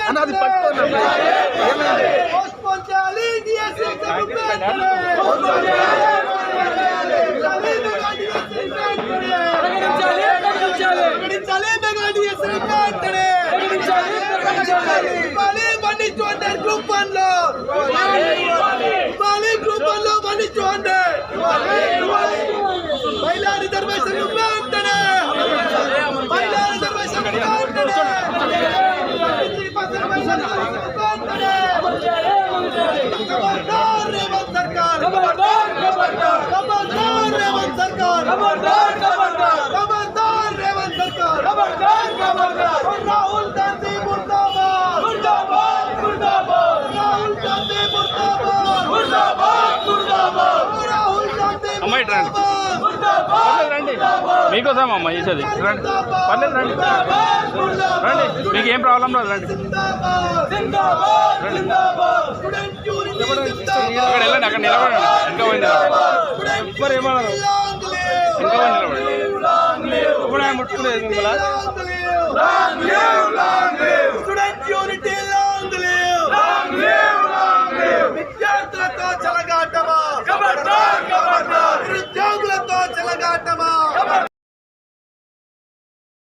అన్నది పట్టుకోండి మహిళా రిజర్వేషన్ राहुल गांधी मुर्दाबाद मुर्दाबाद मुर्दाबाद राहुल गांधी मुर्दाबाद मुर्दाबाद मुर्दाबाद राहुल गांधी मुर्दाबाद రండి మీకోసం అమ్మ చేసేది రండి పర్లేదు రండి రండి మీకు ఏం ప్రాబ్లం రాదు రండి అక్కడ వెళ్ళండి అక్కడ నిలబడండి ఇంకా పోయింది మరి ఏమన్నారు ఇంకా పోయి నిలబడండి ఇప్పుడు ఆయన ముట్టుకునేది మిమ్మల్ని